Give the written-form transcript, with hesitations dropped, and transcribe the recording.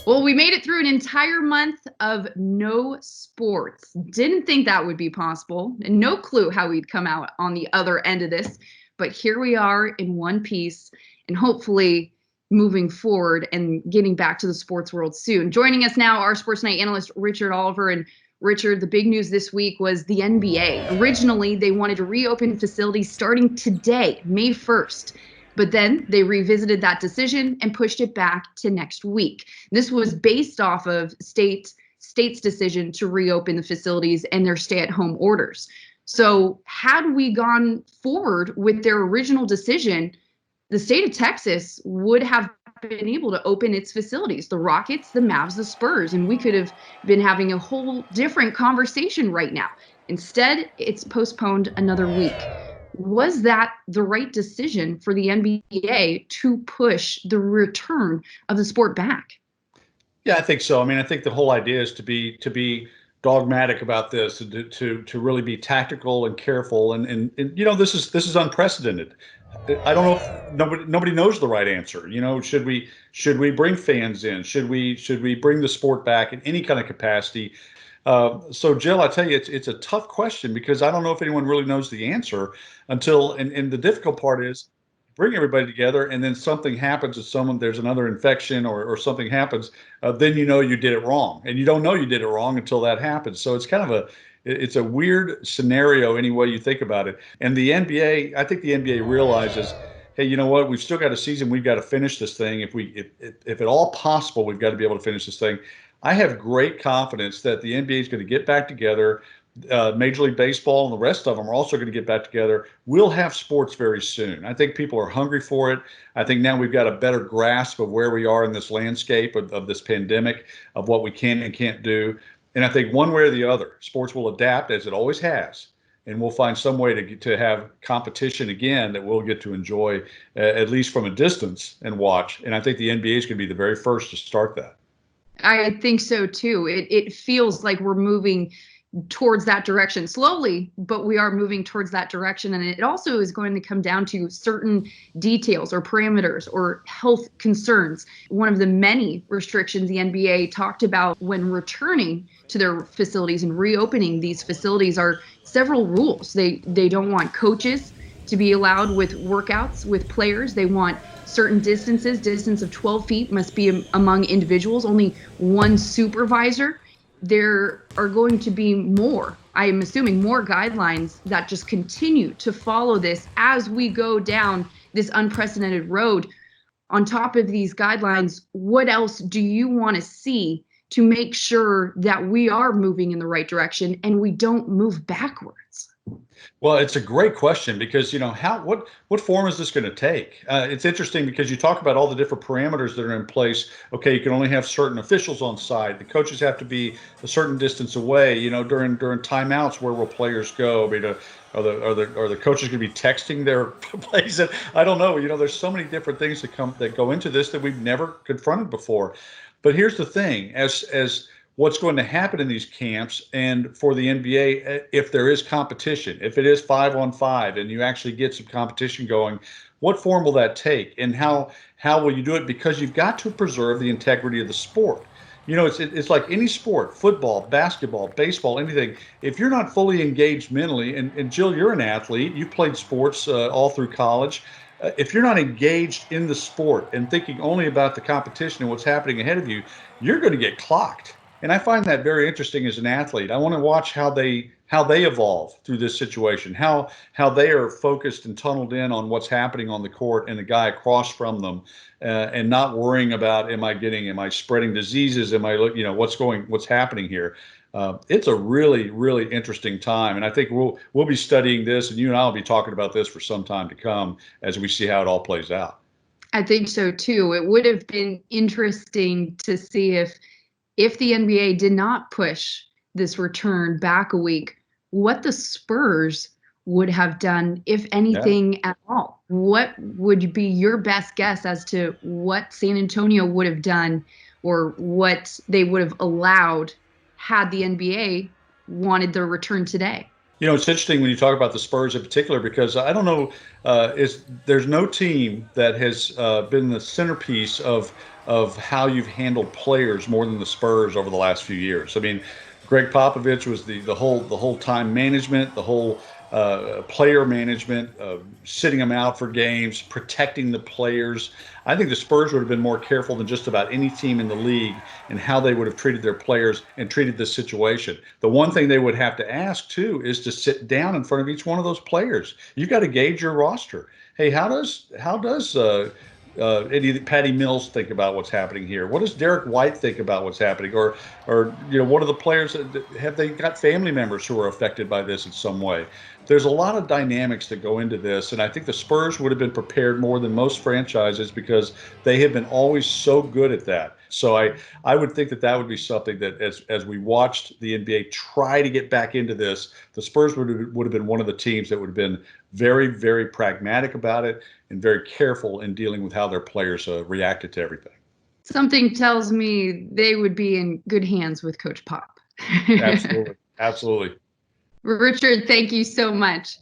Well, we made it through an entire month of no sports. Didn't think that would be possible, and no clue how we'd come out on the other end of this. But here we are in one piece, and hopefully moving forward and getting back to the sports world soon. Joining us now, our Sports Night analyst, Richard Oliver. And Richard, the big news this week was the NBA. Originally, they wanted to reopen facilities starting today, May 1st. But then they revisited that decision and pushed it back to next week. This was based off of state's decision to reopen the facilities and their stay-at-home orders. So had we gone forward with their original decision, the state of Texas would have been able to open its facilities, the Rockets, the Mavs, the Spurs, and we could have been having a whole different conversation right now. Instead, it's postponed another week. Was that the right decision for the NBA to push the return of the sport back? Yeah, I think so. I mean, I think the whole idea is to be dogmatic about this, to really be tactical and careful, and this is unprecedented. I don't know if nobody knows the right answer. Should we bring fans in? Should we bring the sport back in any kind of capacity? So Jill, I tell you, it's a tough question because I don't know if anyone really knows the answer until, and the difficult part is bring everybody together and then something happens there's another infection or something happens, then you did it wrong, and you don't know you did it wrong until that happens. So it's kind of it's a weird scenario any way you think about it. And I think the NBA realizes, hey, you know what? We've still got a season. We've got to finish this thing. If at all possible, we've got to be able to finish this thing. I have great confidence that the NBA is going to get back together. Major League Baseball and the rest of them are also going to get back together. We'll have sports very soon. I think people are hungry for it. I think now we've got a better grasp of where we are in this landscape of this pandemic, of what we can and can't do. And I think one way or the other, sports will adapt as it always has. And we'll find some way to have competition again that we'll get to enjoy, at least from a distance, and watch. And I think the NBA is going to be the very first to start that. I think so too. It feels like we're moving towards that direction slowly, but we are moving towards that direction. And it also is going to come down to certain details or parameters or health concerns. One of the many restrictions the NBA talked about when returning to their facilities and reopening these facilities are several rules. They don't want coaches to be allowed with workouts with players. They want certain distance of 12 feet must be among individuals, only one supervisor. There are going to be more, I am assuming, more guidelines that just continue to follow this as we go down this unprecedented road. On top of these guidelines, what else do you want to see to make sure that we are moving in the right direction and we don't move backwards? Well, it's a great question because, what form is this going to take? It's interesting because you talk about all the different parameters that are in place. Okay, you can only have certain officials on site. The coaches have to be a certain distance away. During timeouts, where will players go? I mean, are the coaches going to be texting their plays? I don't know. There's so many different things that go into this that we've never confronted before. But here's the thing: as what's going to happen in these camps, and for the NBA, if there is competition, if it is 5-on-5 and you actually get some competition going, what form will that take, and how will you do it? Because you've got to preserve the integrity of the sport. It's like any sport: football, basketball, baseball, anything. If you're not fully engaged mentally, and Jill, you're an athlete, you played sports all through college. If you're not engaged in the sport and thinking only about the competition and what's happening ahead of you, you're going to get clocked. And I find that very interesting as an athlete. I want to watch how they evolve through this situation, how they are focused and tunneled in on what's happening on the court and the guy across from them, and not worrying about am I spreading diseases, what's happening here. It's a really, really interesting time, and I think we'll be studying this, and you and I will be talking about this for some time to come as we see how it all plays out. I think so too. It would have been interesting to see if the NBA did not push this return back a week, what the Spurs would have done, if anything at all. What would be your best guess as to what San Antonio would have done or what they would have allowed had the NBA wanted their return today? It's interesting when you talk about the Spurs in particular because I don't know, there's no team that has been the centerpiece of how you've handled players more than the Spurs over the last few years. I mean, Greg Popovich was the whole time management, the whole player management, sitting them out for games, protecting the players. I think the Spurs would have been more careful than just about any team in the league in how they would have treated their players and treated this situation. The one thing they would have to ask too is to sit down in front of each one of those players. You've got to gauge your roster. Hey, how does Patty Mills think about what's happening here? What does Derek White think about what's happening? Or what are the players have they got family members who are affected by this in some way? There's a lot of dynamics that go into this, and I think the Spurs would have been prepared more than most franchises because they have been always so good at that. So I would think that would be something that as we watched the NBA try to get back into this, the Spurs would have been one of the teams that would have been very, very pragmatic about it and very careful in dealing with how their players reacted to everything. Something tells me they would be in good hands with Coach Pop. Absolutely. Absolutely. Richard, thank you so much.